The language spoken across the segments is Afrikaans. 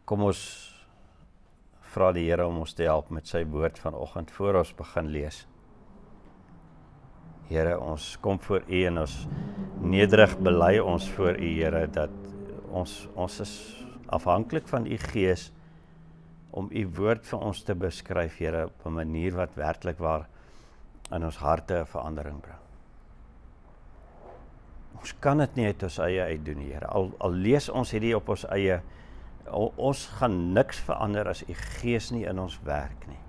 Kom ons vra die Here om ons te help met sy woord vanoggend voor ons begin lees. Here, ons kom voor U en ons nederig bely ons voor U, Here, dat ons is afhanklik van U Gees om U woord vir ons te beskryf, Here, op 'n manier wat werklik waar in ons harte 'n verandering bring. Ons kan dit nie uit ons eie uitdoen, Here. Al lees ons hierdie op ons eie, ons gaan niks verander as U Gees nie in ons werk nie.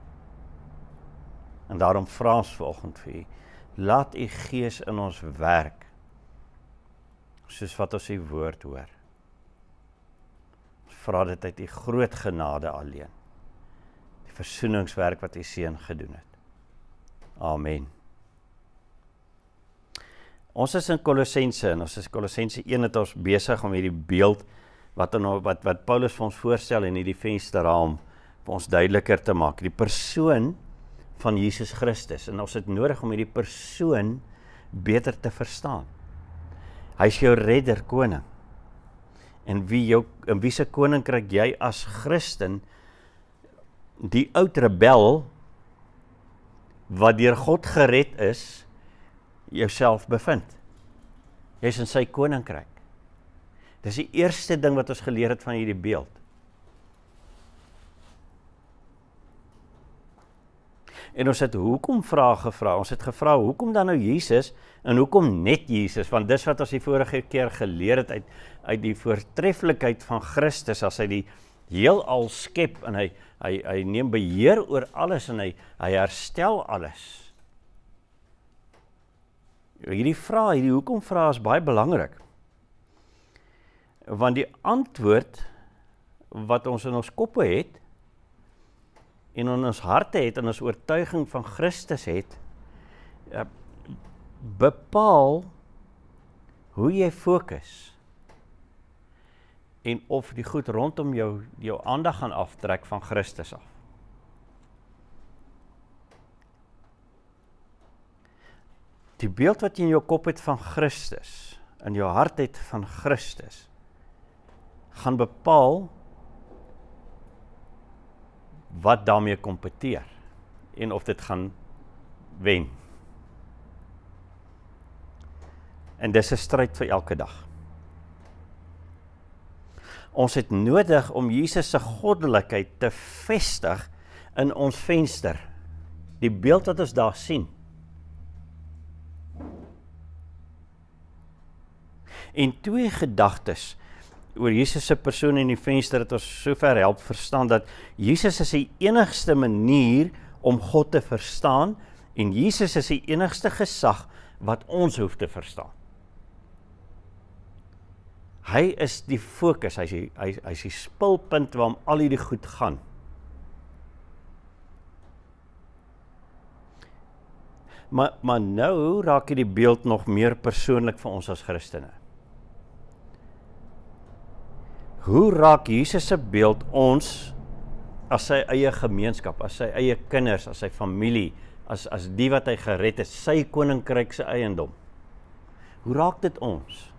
En daarom vra ons vanoggend vir U, laat U Gees in ons werk, soos wat ons U woord hoor. Ons vra dit uit U groot genade alleen, die versoeningswerk wat U Seun gedoen het. Amen. Ons is in Kolossense, en ons is Kolossense 1 het ons besig om hierdie beeld, wat Paulus vir ons voorstel in hierdie vensterraam, vir ons duideliker te maak, die persoon van Jesus Christus, en ons het nodig om hierdie persoon beter te verstaan. Hy is jou redder, koning, en wie se koninkryk jy as Christen, die oud rebel, wat deur God gered is, jouself bevind. Jy is in sy koninkryk. Dis die eerste ding wat ons geleer het van hierdie beeld. En ons het hoekom vrae gevra. Ons het gevra, hoekom dan nou Jesus, en hoekom net Jesus? Want dis wat ons die vorige keer geleer het uit die voortreffelikheid van Christus, as hy die heelal skep, en hy neem beheer oor alles, en hy herstel alles. Hierdie hoekom vraag is baie belangrik. Want die antwoord wat ons in ons koppe het, en in ons harte het, en ons oortuiging van Christus het, bepaal hoe jy fokus, en of die goed rondom jou aandag gaan aftrek van Christus af. Die beeld wat jy in jou kop het van Christus, in jou hart het van Christus, gaan bepaal wat daarmee kompeteer, en of dit gaan wen. En dis 'n stryd vir elke dag. Ons het nodig om Jesus se goddelikheid te vestig in ons venster, die beeld wat ons daar sien. En twee gedagtes oor Jesus se persoon in die venster het ons sover help verstaan dat Jesus is die enigste manier om God te verstaan, en Jesus is die enigste gesag wat ons hoef te verstaan. Hy is die fokus, hy is die spulpunt waarom al hierdie goed gaan. Maar nou raak die beeld nog meer persoonlik vir ons as Christene. Hoe raak Jesus se beeld ons as sy eie gemeenskap, as sy eie kinders, as sy familie, as die wat hy gered het, sy koninkryk se eiendom? Hoe raak dit ons?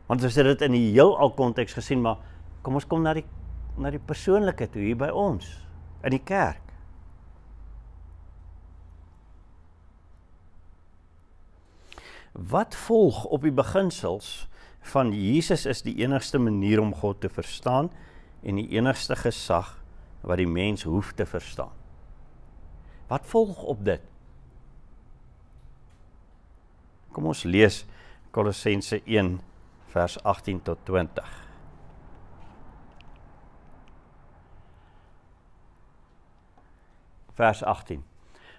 Want ons het dit in die heelal konteks gesien, maar kom ons kom na die persoonlike toe, hier by ons, in die kerk. Wat volg op die beginsels van Jesus is die enigste manier om God te verstaan, en die enigste gesag wat die mens hoef te verstaan? Wat volg op dit? Kom ons lees Kolossense 1, vers 18 tot 20. Vers 18.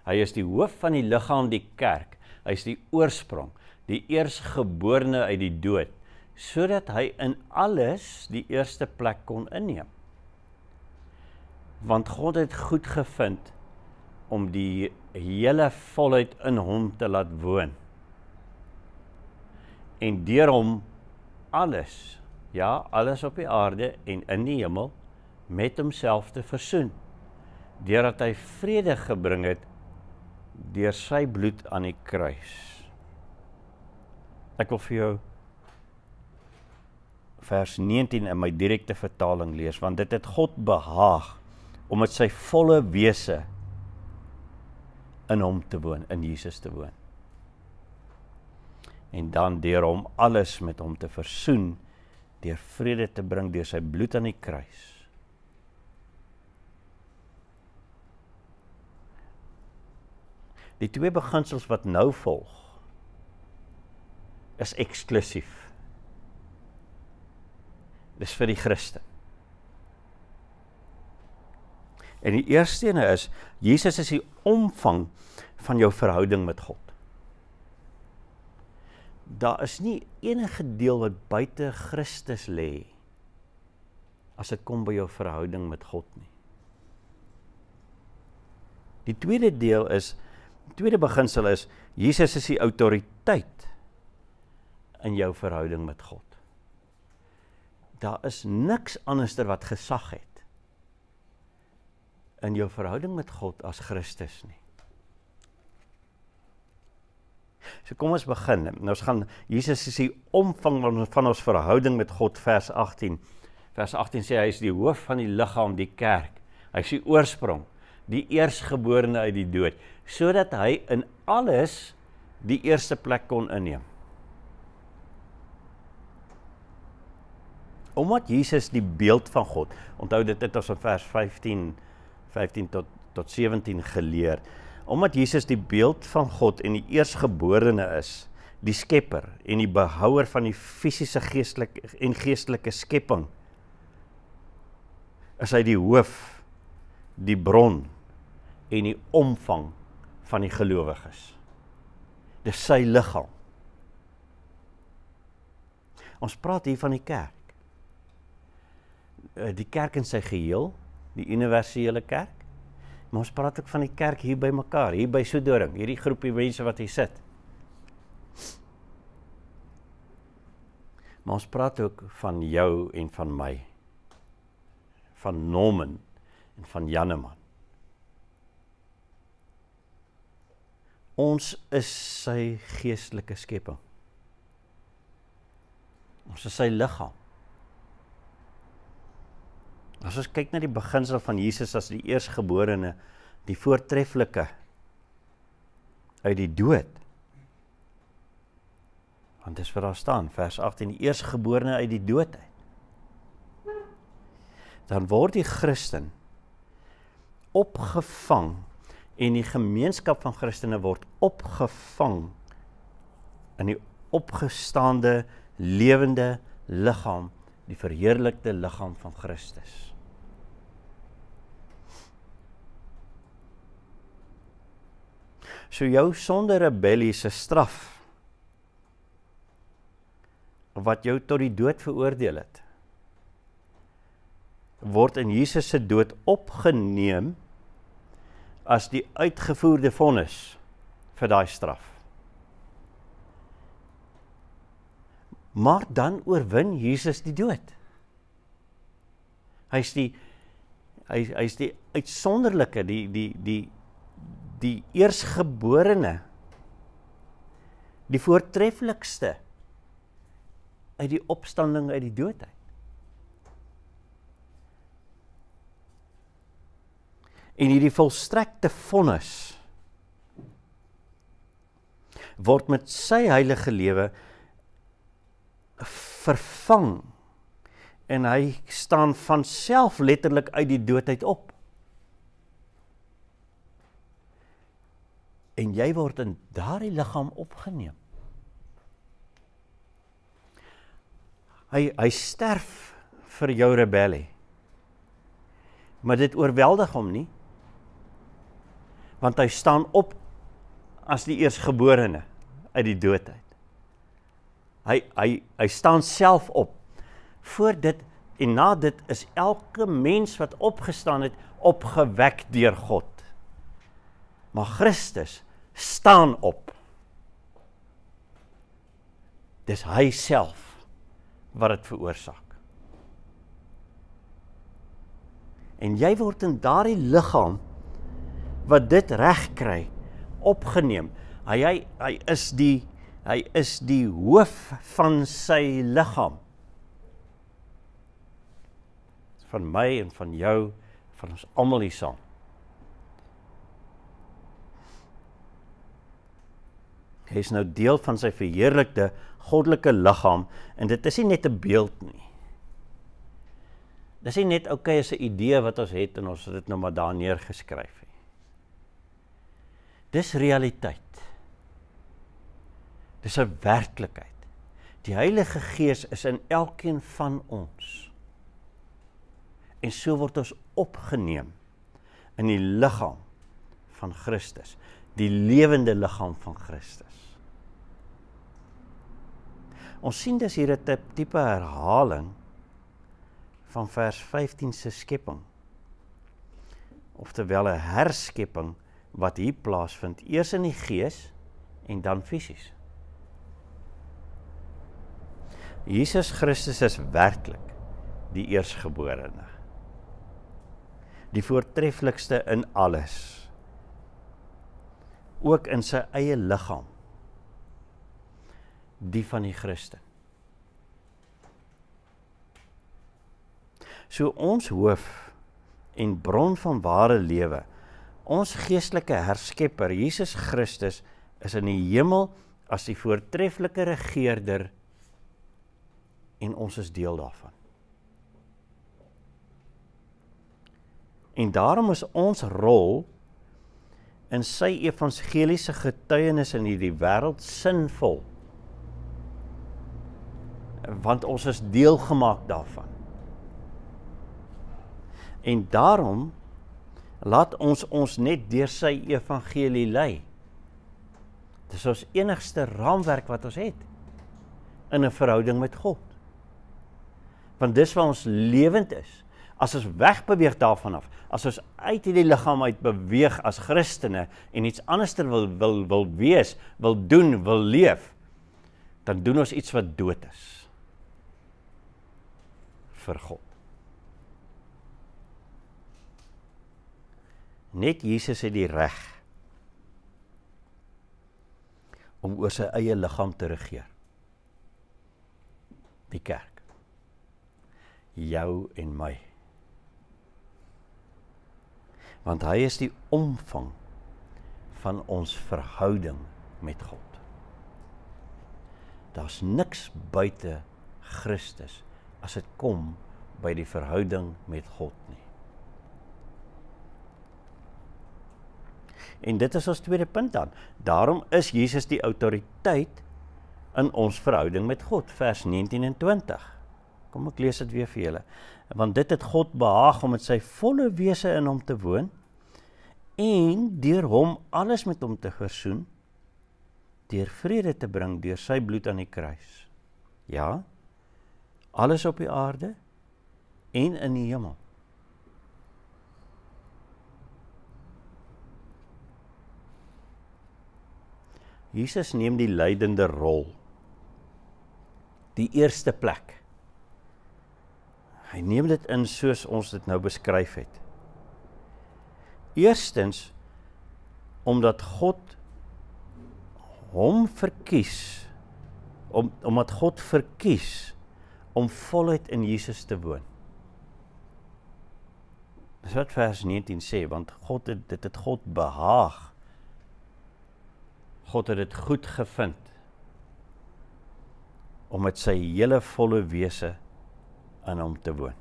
Hy is die hoof van die liggaam, die kerk. Hy is die oorsprong, die eerstgeborene uit die dood, sodat hy in alles die eerste plek kon inneem. Want God het goed gevind om die hele volheid in hom te laat woon. En deur hom alles, ja, alles op die aarde en in die hemel, met homself te versoen, deurdat hy vrede gebring het deur sy bloed aan die kruis. Ek wil vir jou vers 19 in my direkte vertaling lees, want dit het God behaag om met sy volle wese in hom te woon, in Jesus te woon. En dan deur hom alles met hom te versoen, deur vrede te bring deur sy bloed aan die kruis. Die twee beginsels wat nou volg, is eksklusief. Dis vir die Christen. En die eerste ene is, Jesus is die omvang van jou verhouding met God. Daar is nie enige deel wat buite Christus lê, as dit kom by jou verhouding met God nie. Die tweede beginsel is, Jesus is die autoriteit in jou verhouding met God. Daar is niks anderster wat gesag het in jou verhouding met God as Christus nie. So kom ons begin. Nou ons gaan, Jesus is die omvang van ons verhouding met God, vers 18. Vers 18 sê, hy is die hoof van die liggaam, die kerk. Hy is die oorsprong, die eerstgeborene uit die dood, sodat hy in alles die eerste plek kon inneem. Omdat Jesus die beeld van God, onthou dit het ons in vers 15 tot 17 geleer, omdat Jesus die beeld van God en die eerstgeborene is, die skepper en die behouer van die fisiese geestelike skepping, is hy die hoof, die bron en die omvang van die gelowiges. Dis sy liggaam. Ons praat hier van die kerk. Die kerk in sy geheel, die universele kerk, maar ons praat ook van die kerk hier by mekaar, hier by Soedoring, hierdie groepie mense wat hier sit. Maar ons praat ook van jou en van my, van Norman en van Janneman. Ons is sy geestelike skepping. Ons is sy liggaam. As ons kyk na die beginsel van Jesus as die eerstgeborene, die voortreffelike uit die dood, want dis wat daar staan, vers 18, die eerstgeborene uit die dood uit, dan word die Christen opgevang en die gemeenskap van Christene word opgevang in die opgestaande, lewende liggaam, die verheerlikte liggaam van Christus. So jou sonde rebellie se straf, wat jou tot die dood veroordeel het, word in Jesus se dood opgeneem as die uitgevoerde vonnis vir daai straf. Maar dan oorwin Jesus die dood. Hy is die uitsonderlike, die eersgeborene, die voortreffelikste uit die opstanding uit die dood uit. En hierdie volstrekte vonnis word met sy heilige lewe vervang en hy staan van self letterlik uit die dood uit op. En jy word in daardie liggaam opgeneem. Hy sterf vir jou rebellie. Maar dit oorweldig hom nie, want hy staan op as die eerstgeborene uit die dood uit. Hy staan self op. Voor dit en na dit is elke mens wat opgestaan het, opgewek deur God. Maar Christus staan op. Dis hy self wat dit veroorsaak. En jy word in daardie liggaam wat dit reg kry, opgeneem. Hy is die hoof van sy liggaam. van my en van jou, van ons almal hier saam. Hy is nou deel van sy verheerlikte goddelike liggaam, en dit is nie net 'n beeld nie. Dis nie net is 'n idee wat ons het en ons het dit nou maar daar neergeskryf. Dis realiteit. Dis 'n werklikheid. Die Heilige Gees is in elkeen van ons. En so word ons opgeneem in die liggaam van Christus, die lewende liggaam van Christus. Ons sien dus hier 'n tipe herhaling van vers 15 se skepping. Oftewel 'n herskepping wat hier plaasvind, eers in die gees en dan fisies. Jesus Christus is werklik die eersgeborene, die voortreffelikste in alles, ook in sy eie liggaam, die van die Christen. So ons hoof en bron van ware lewe, ons geestelike herskepper, Jesus Christus, is in die hemel as die voortreffelike regeerder, en ons is deel daarvan. En daarom is ons rol in sy evangeliese getuienis in hierdie wêreld sinvol, want ons is deel gemaak daarvan. En daarom laat ons net deur sy evangelie lei. Dis ons enigste raamwerk wat ons het in 'n verhouding met God. Want dis waar ons lewend is. As ons wegbeweeg daarvan af, as ons uit hierdie liggaam uit beweeg as Christene en iets anders wil wees, wil doen, wil leef, dan doen ons iets wat dood is vir God. Net Jesus het die reg om oor sy eie liggaam te regeer. Die kerk. Jou en my. Want hy is die omvang van ons verhouding met God. Daar's niks buite Christus as dit kom by die verhouding met God nie. En dit is ons tweede punt dan. Daarom is Jesus die autoriteit in ons verhouding met God, vers 19 en 20. Kom ek lees dit weer vir julle. Want dit het God behaag om met sy volle wese in hom te woon, en deur hom alles met hom te versoen, deur vrede te bring deur sy bloed aan die kruis. Ja, alles op die aarde en in die hemel. Jesus neem die leidende rol, die eerste plek. Hy neem dit in soos ons dit nou beskryf het. Eerstens, omdat God hom verkies, omdat God verkies om voluit in Jesus te woon. Dis wat vers 19 sê, want dit het God behaag. God het dit goed gevind om met sy hele volle wese in hom te woon.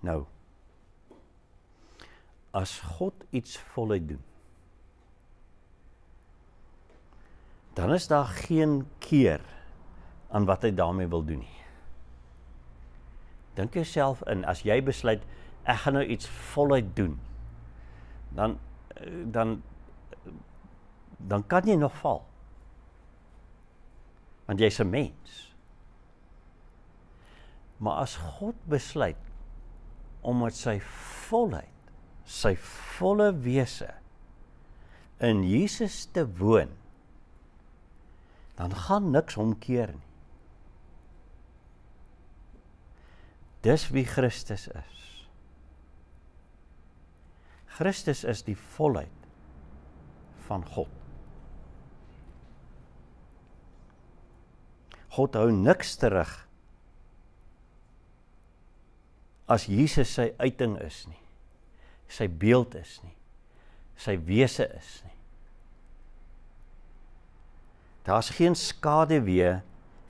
Nou, as God iets voluit doen, dan is daar geen keer aan wat hy daarmee wil doen nie. Dink jouself in, as jy besluit, ek gaan nou iets voluit doen, dan kan jy nog val. Want jy's 'n mens. Maar as God besluit om met sy volheid, sy volle wese in Jesus te woon, dan gaan niks omkeer nie. Dis wie Christus is. Christus is die volheid van God. God hou niks terug as Jesus sy uiting is nie, sy beeld is nie, sy wese is nie. Daar's geen skaduwee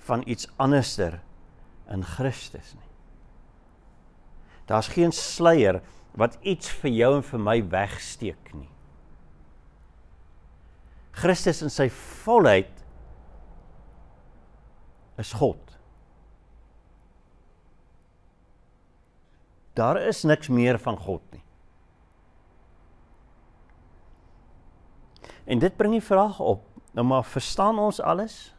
van iets anderster in Christus nie. Daar's geen sluier wat iets vir jou en vir my wegsteek nie. Christus in sy volheid is God. Daar is niks meer van God nie. En dit bring die vraag op, nou maar verstaan ons alles?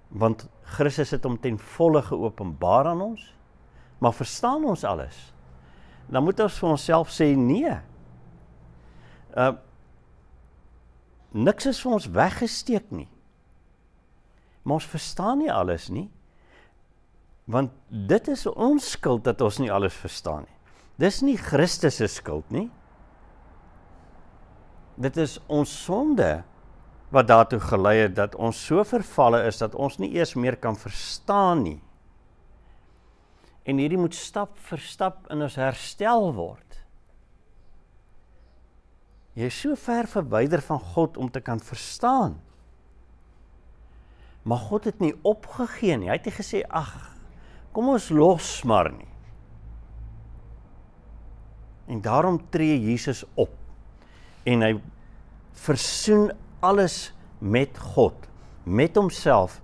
Want Christus het hom ten volle geopenbaar aan ons, maar verstaan ons alles? Dan moet ons vir onsself sê, nee. Niks is vir ons weggesteek nie. Maar ons verstaan nie alles nie, want dit is ons skuld dat ons nie alles verstaan nie. Dis nie Christus se skuld nie. Dit is ons sonde wat daartoe gelei het dat ons so vervalle is dat ons nie eers meer kan verstaan nie. En hierdie moet stap vir stap in ons herstel word. Jy is so ver verwyder van God om te kan verstaan. Maar God het nie opgegee nie. Hy het nie gesê, ag, kom ons los maar nie. En daarom tree Jesus op. En hy versoen alles met God, met homself,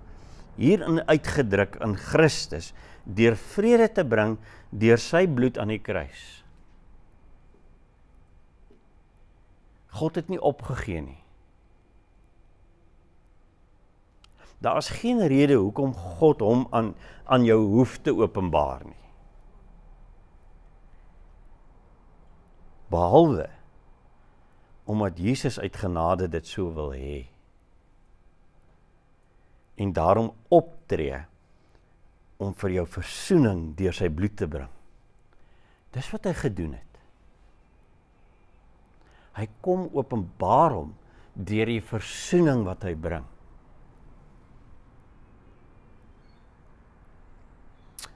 hierin uitgedruk in Christus, deur vrede te bring, deur sy bloed aan die kruis. God het nie opgegee nie. Daar is geen rede hoekom God hom aan jou hoef te openbaar nie. Behalwe omdat Jesus uit genade dit so wil hê. En daarom optree om vir jou versoening deur sy bloed te bring. Dis wat hy gedoen het. Hy kom openbaar hom deur die versoening wat hy bring.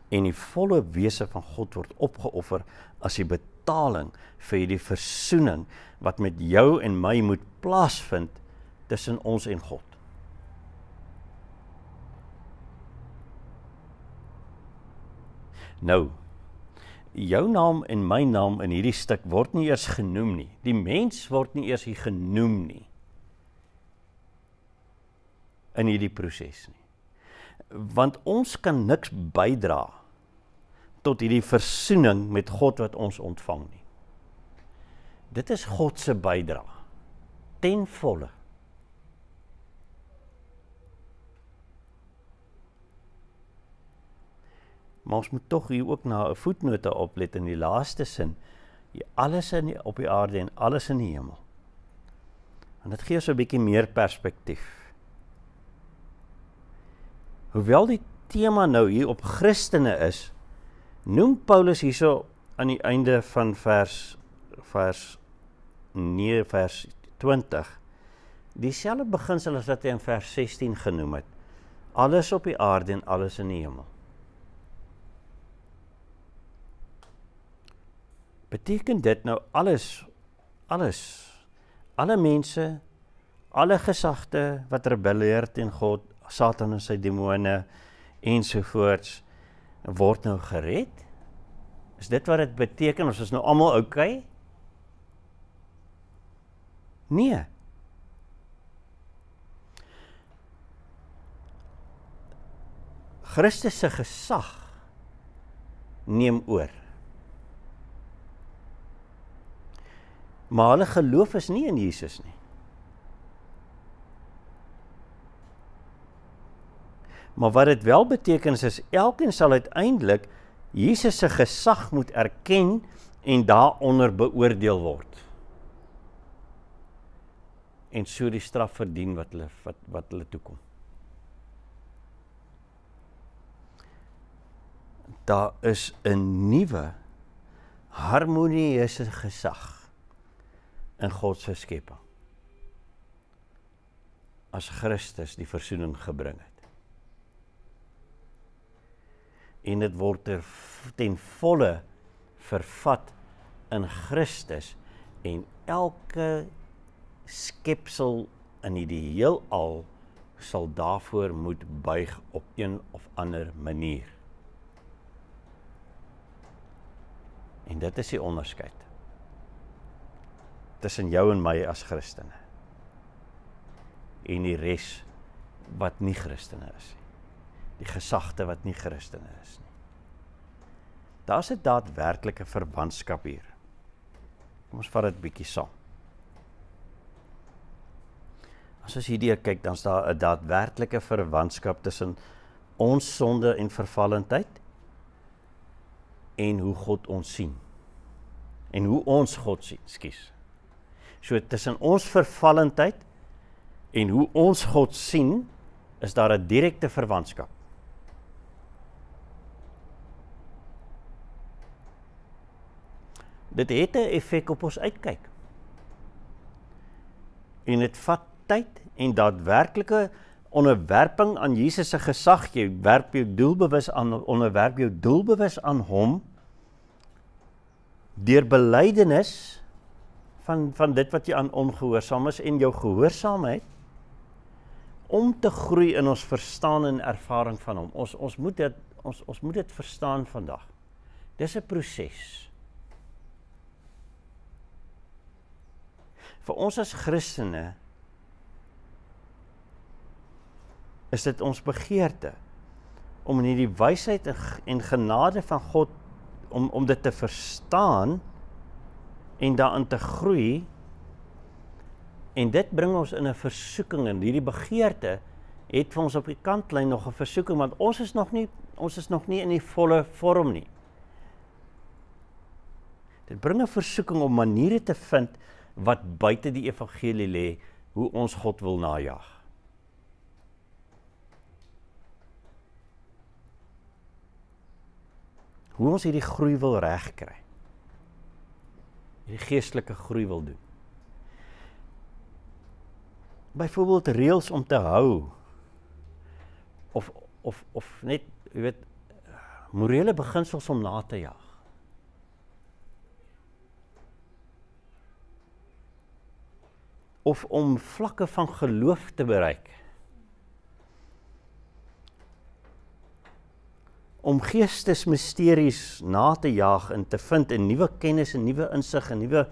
En die volle wese van God word opgeoffer as die betaling vir die versoening wat met jou en my moet plaasvind tussen ons en God. Nou, jou naam en my naam in hierdie stuk word nie eers genoem nie. Die mens word nie eers hier genoem nie in hierdie proses nie. Want ons kan niks bydra tot hierdie versoening met God wat ons ontvang nie. Dit is God se bydra, ten volle. Maar ons moet tog hier ook na 'n voetnote oplet in die laaste sin, alles op die aarde en alles in die hemel. En dit gee ons 'n bietjie meer perspektief. Hoewel die tema nou hier op Christene is, noem Paulus hierso aan die einde van vers 20, dieselfde beginsel as wat hy in vers 16 genoem het. Alles op die aarde en alles in die hemel. Beteken dit nou alle mense, alle gesagte wat rebelleer teen God, Satan en sy demone ensovoorts, word nou gered? Is dit wat dit beteken? Ons is nou almal okay? Nee. Christus se gesag neem oor. Maar hulle geloof is nie in Jesus nie. Maar wat dit wel beteken is elkeen sal uiteindelik Jesus se gesag moet erken en daaronder beoordeel word. En so die straf verdien wat hulle toekom. Daar is 'n nuwe harmonieuse gesag in God se skepping. as Christus die versoening gebring het. En dit word ten volle vervat in Christus en elke skepsel in die heelal sal daarvoor moet buig op een of ander manier. En dit is die onderskeid tussen jou en my as Christene en die res wat nie Christene is nie. Die gesagte wat nie Christene is nie. Daar's 'n daadwerklike verwantskap hier. Kom ons vat dit bietjie saam. As ons hierdeur kyk, dan is daar 'n daadwerklike verwantskap tussen ons sonde en vervallendheid en hoe God ons sien. En hoe ons God sien, skus. So tussen ons vervallendheid en hoe ons God sien, is daar 'n direkte verwantskap. Dit het 'n effek op ons uitkyk. En dit vat tyd en daadwerklike onderwerping aan Jesus se gesag. Jy onderwerp jou doelbewus aan hom deur belydenis van dit wat jy aan ongehoorsaam is en jou gehoorsaamheid om te groei in ons verstaan en ervaring van hom. Ons moet dit verstaan vandag. Dis 'n proses. Vir ons as Christene is dit ons begeerte om in hierdie wysheid en genade van God om dit te verstaan en daarin te groei, en dit bring ons in 'n versoeking, en hierdie begeerte het vir ons op die kantlyn nog 'n versoeking, want ons is nog nie in die volle vorm nie. Dit bring 'n versoeking om maniere te vind wat buite die evangelie lê, hoe ons God wil najag. Hoe ons hierdie groei wil regkry. Hierdie geestelike groei wil doen. Byvoorbeeld reëls om te hou. Of net, jy weet, morele beginsels om na te jag. Of om vlakke van geloof te bereik. Om geestesmysteries na te jaag en te vind en nuwe kennis en nuwe insig en nuwe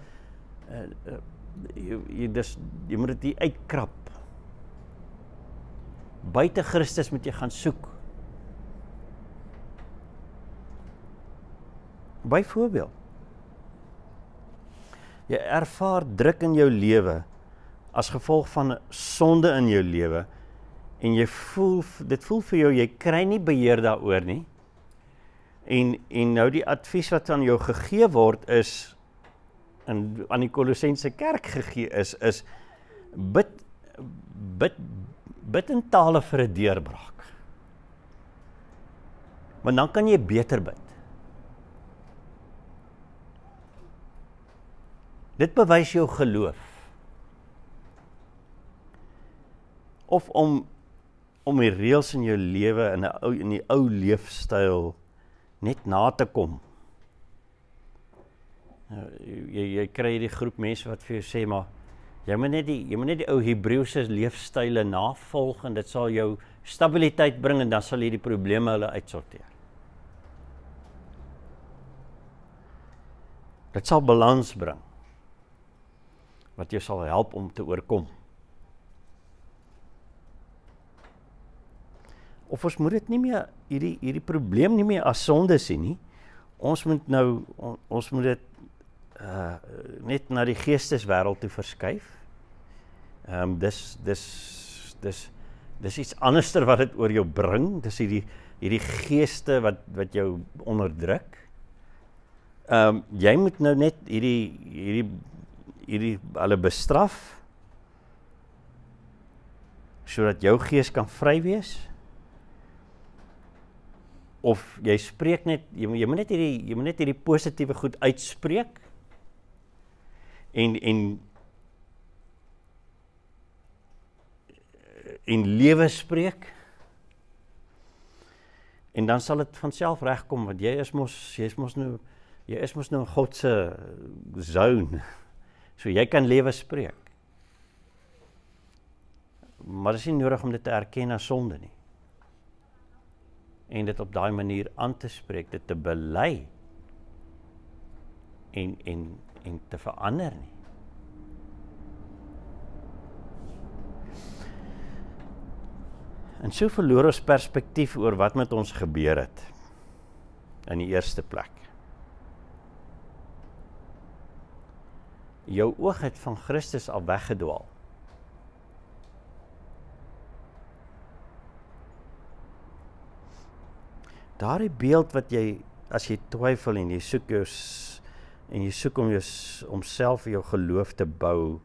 jy moet dit hier uitkrap. Buite Christus moet jy gaan soek. Byvoorbeeld, jy ervaar druk in jou lewe as gevolg van sonde in jou lewe en dit voel vir jou, jy kry nie beheer daaroor nie. En nou die advies wat aan jou gegee word is, en aan die Kolossense kerk gegee is bid in tale vir 'n deurbraak. Want dan kan jy beter bid. Dit bewys jou geloof. Of om die reëls in jou lewe in die ou leefstyl net na te kom. Jy kry hierdie groep mense wat vir jou sê, maar jy moet net die ou Hebreëse leefstyle navolg en dit sal jou stabiliteit bring en dan sal jy die probleme hulle uitsorteer. Dit sal balans bring wat jou sal help om te oorkom. Of ons moet dit nie meer, hierdie probleem nie meer as sonde sien nie. Ons moet dit net na die geesteswêreld toe verskuif. Dis iets anderster wat dit oor jou bring. Dis hierdie geeste wat jou onderdruk. Jy moet nou net hierdie hulle bestraf sodat jou gees kan vry wees. Of jy spreek net, jy moet net hierdie positiewe goed uitspreek en en lewe spreek, en dan sal dit van self regkom, want jy is mos nou in God se zone, so jy kan lewe spreek. Maar dit is nie nodig om dit te erken as sonde nie. En dit op daai manier aan te spreek, dit te bely, en te verander nie. En so verloor ons perspektief oor wat met ons gebeur het, in die eerste plek. Jou oog het van Christus al weggedwaal. Daardie beeld wat jy, as jy twyfel en jy soek om self jou geloof te bou,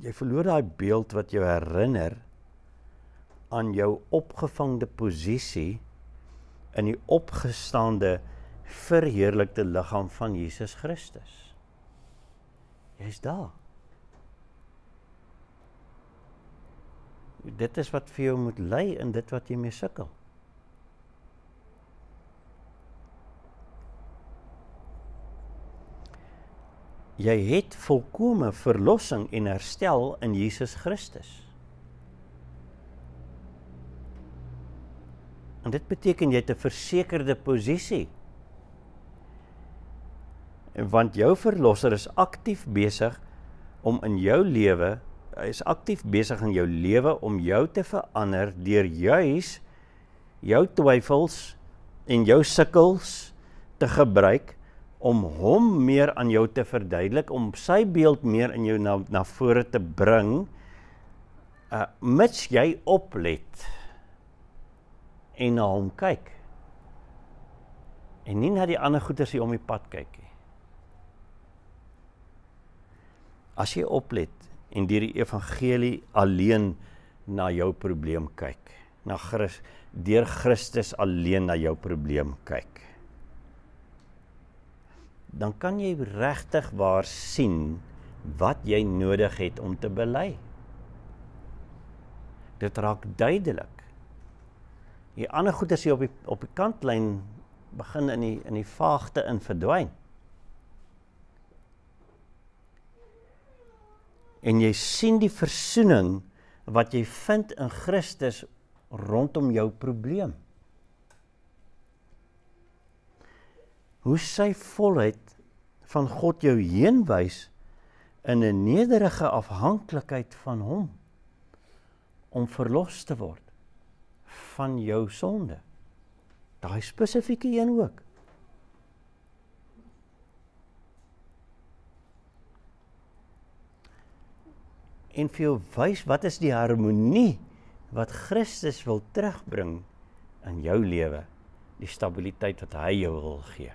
jy verloor daai beeld wat jou herinner aan jou opgevangde posisie in die opgestaande, verheerlikte liggaam van Jesus Christus. Jy's daar. Dit is wat vir jou moet lei in dit wat jy mee sukkel. Jy het volkome verlossing en herstel in Jesus Christus. En dit beteken jy het 'n versekerde posisie. Want jou verlosser is aktief besig om in jou lewe, hy is aktief besig in jou lewe om jou te verander deur juis jou twyfels en jou sukkels te gebruik om hom meer aan jou te verduidelik, om sy beeld meer in jou na vore te bring, mits jy oplet en na hom kyk. En nie na die ander goeters hier om die pad kyk nie. As jy oplet en deur die evangelie alleen na jou probleem kyk, deur Christus alleen na jou probleem kyk, dan kan jy regtig waar sien wat jy nodig het om te bely. Dit raak duidelik. Die ander goeders hier op die kantlyn begin in die vaagte verdwyn. En jy sien die versoening wat jy vind in Christus rondom jou probleem. Hoe sy volheid van God jou heenwys in 'n nederige afhanklikheid van hom, om verlos te word van jou sonde. Daai spesifieke een ook. En vir jou wys, wat is die harmonie wat Christus wil terugbring in jou lewe, die stabiliteit wat hy jou wil gee.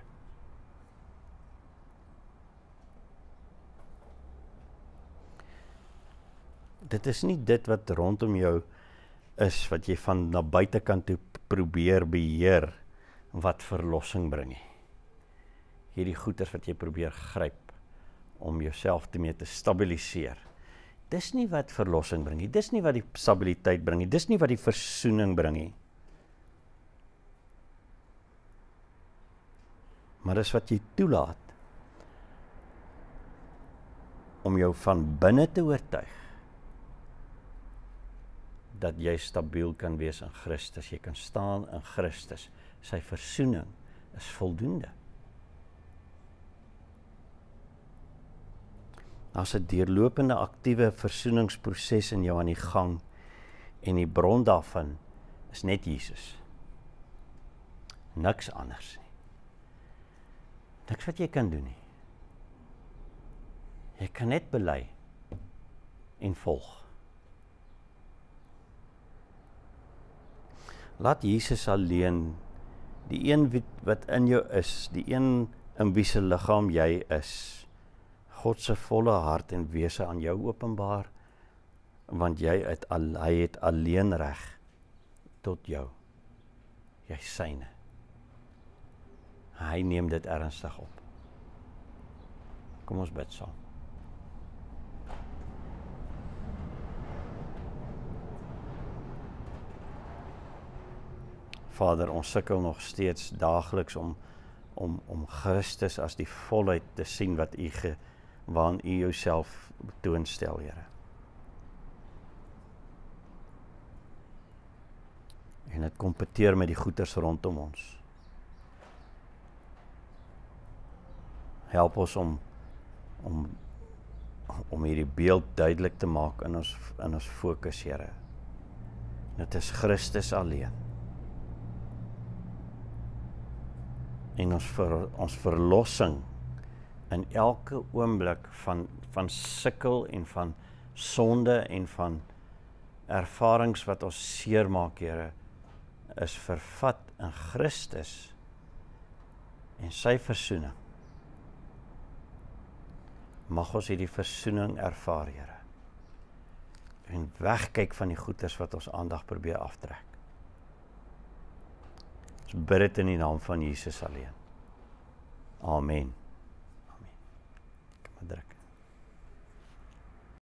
Dit is nie dit wat rondom jou is, wat jy van na buitekant toe probeer beheer, wat verlossing bring nie. Hierdie goeders wat jy probeer gryp, om jouself mee te stabiliseer. Dis nie wat verlossing bring nie, dis nie wat die stabiliteit bring nie, dis nie wat die versoening bring nie. Maar dis wat jy toelaat, om jou van binne te oortuig, dat jy stabiel kan wees in Christus, jy kan staan in Christus, sy versoening is voldoende. Daar's 'n deurlopende aktiewe versoeningsproses in jou aan die gang, en die bron daarvan is net Jesus. Niks anders nie. Niks wat jy kan doen nie. Jy kan net bely en volg. Laat Jesus alleen, die een wat in jou is, die een in wie se liggaam jy is, God se volle hart en wese aan jou openbaar, want hy het alleen reg tot jou. Jy syne. Hy neem dit ernstig op. Kom ons bid saam. Vader, ons sukkel nog steeds daagliks om Christus as die volheid te sien wat waarin U jouself toonstel, Here. En dit kompeteer met die goeders rondom ons. Help ons om hierdie beeld duidelik te maak in ons fokus, Here. Dit is Christus alleen. En ons verlossing in elke oomblik van sukkel en van sonde en van ervarings wat ons seermaak, Here, is vervat in Christus en sy versoening. Mag ons hierdie versoening ervaar, Here, en wegkyk van die goeders wat ons aandag probeer aftrek. Ons bid dit in die naam van Jesus alleen. Amen. Amen. Kom maar druk.